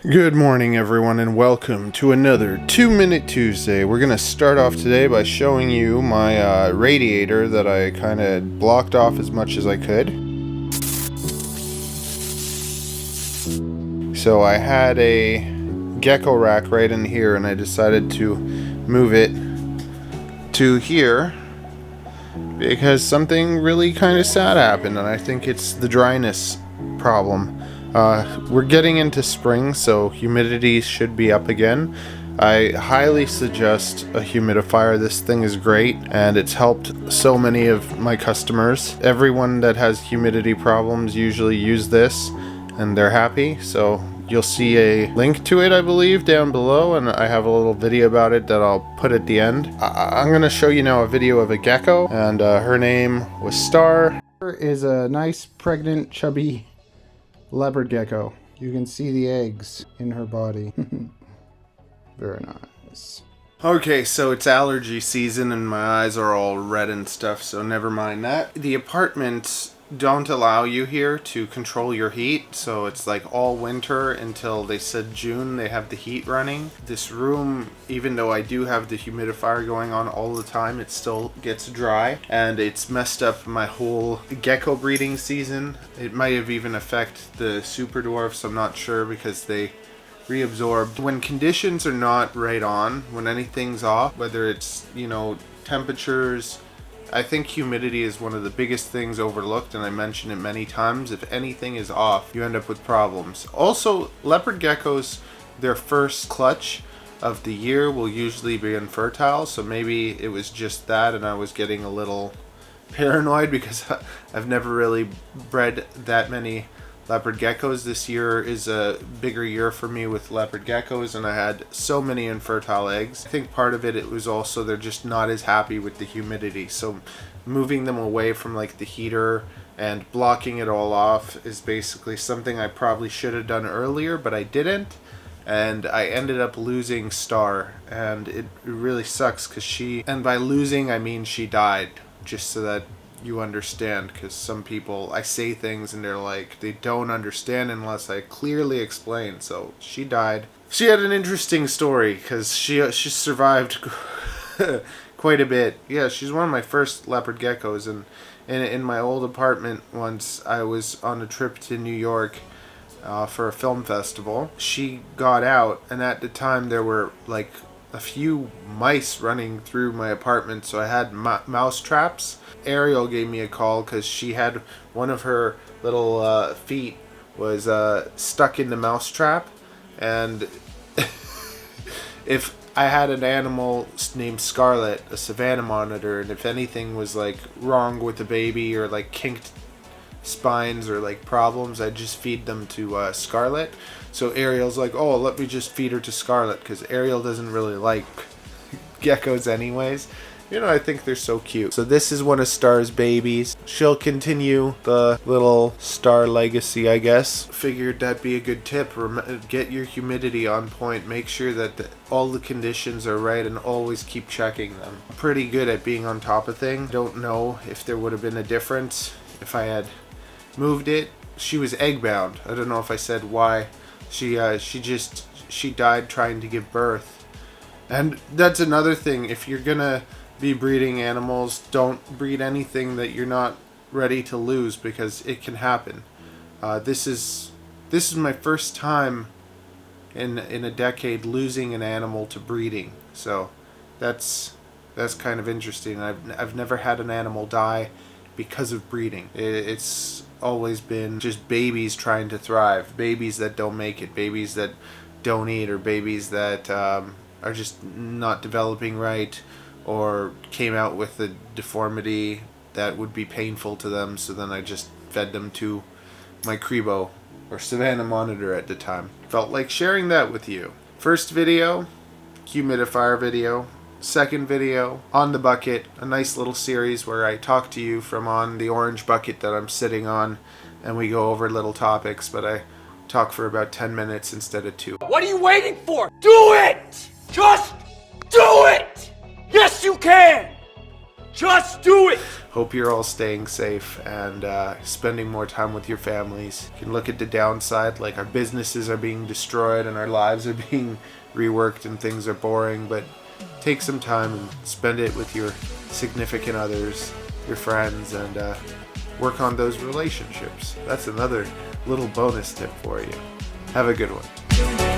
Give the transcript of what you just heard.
Good morning everyone and welcome to another 2-Minute Tuesday. We're going to start off today by showing you my radiator that I kind of blocked off as much as I could. So I had a gecko rack right in here and I decided to move it to here because something really kind of sad happened, and I think it's the dryness problem. We're getting into spring, so humidity should be up again. I highly suggest a humidifier. This thing is great and it's helped so many of my customers. Everyone that has humidity problems usually use this and they're happy. So you'll see a link to it, I believe, down below, and I have a little video about it that I'll put at the end. I'm going to show you now a video of a gecko, and her name was Star. Here is a nice pregnant chubby leopard gecko. You can see the eggs in her body. Very nice. Okay, so it's allergy season and my eyes are all red and stuff, so never mind that. The apartments don't allow you here to control your heat, so it's like all winter until they said June they have the heat running. This room, even though I do have the humidifier going on all the time, it still gets dry, and it's messed up my whole gecko breeding season. It might have even affected the super dwarfs, I'm not sure, because they reabsorbed. When conditions are not right on, when anything's off, whether it's, temperatures, I think humidity is one of the biggest things overlooked, and I mention it many times. If anything is off, you end up with problems. Also, leopard geckos, their first clutch of the year will usually be infertile, so maybe it was just that and I was getting a little paranoid because I've never really bred that many leopard geckos. This year is a bigger year for me with leopard geckos, and I had so many infertile eggs. I think part of it was also they're just not as happy with the humidity, so moving them away from like the heater and blocking it all off is basically something I probably should have done earlier, but I didn't, and I ended up losing Star, and it really sucks because and by losing I mean she died, just so that you understand, because some people, I say things and they're like, they don't understand unless I clearly explain. So she died. She had an interesting story because she survived quite a bit. Yeah, she's one of my first leopard geckos, and in my old apartment once I was on a trip to New York for a film festival. She got out, and at the time there were like a few mice running through my apartment, so I had mouse traps. Ariel gave me a call because she had one of her little feet was stuck in the mouse trap, and if I had an animal named Scarlet, a Savannah monitor, and if anything was like wrong with the baby or like kinked spines or like problems, I'd just feed them to Scarlet. So Ariel's like, oh, let me just feed her to Scarlet, because Ariel doesn't really like geckos anyways. I think they're so cute. So this is one of Star's babies. She'll continue the little Star legacy, I guess. Figured that'd be a good tip. Get your humidity on point. Make sure that all the conditions are right and always keep checking them. I'm pretty good at being on top of things. Don't know if there would have been a difference if I had moved it. She was egg bound. I don't know if I said why. She died trying to give birth. And that's another thing. If you're gonna be breeding animals, don't breed anything that you're not ready to lose, because it can happen. This is my first time in a decade losing an animal to breeding, so that's kind of interesting. I've never had an animal die because of breeding. It's always been just babies trying to thrive, babies that don't make it, babies that don't eat, or babies that are just not developing right, or came out with a deformity that would be painful to them, so then I just fed them to my Crebo or Savannah monitor at the time. Felt like sharing that with you. First video, humidifier video. Second video, on the bucket, a nice little series where I talk to you from on the orange bucket that I'm sitting on, and we go over little topics, but I talk for about 10 minutes instead of 2. What are you waiting for? Do it! Just do it! Yes, you can! Just do it! Hope you're all staying safe and spending more time with your families. You can look at the downside, like our businesses are being destroyed and our lives are being reworked and things are boring, but take some time and spend it with your significant others, your friends, and work on those relationships. That's another little bonus tip for you. Have a good one.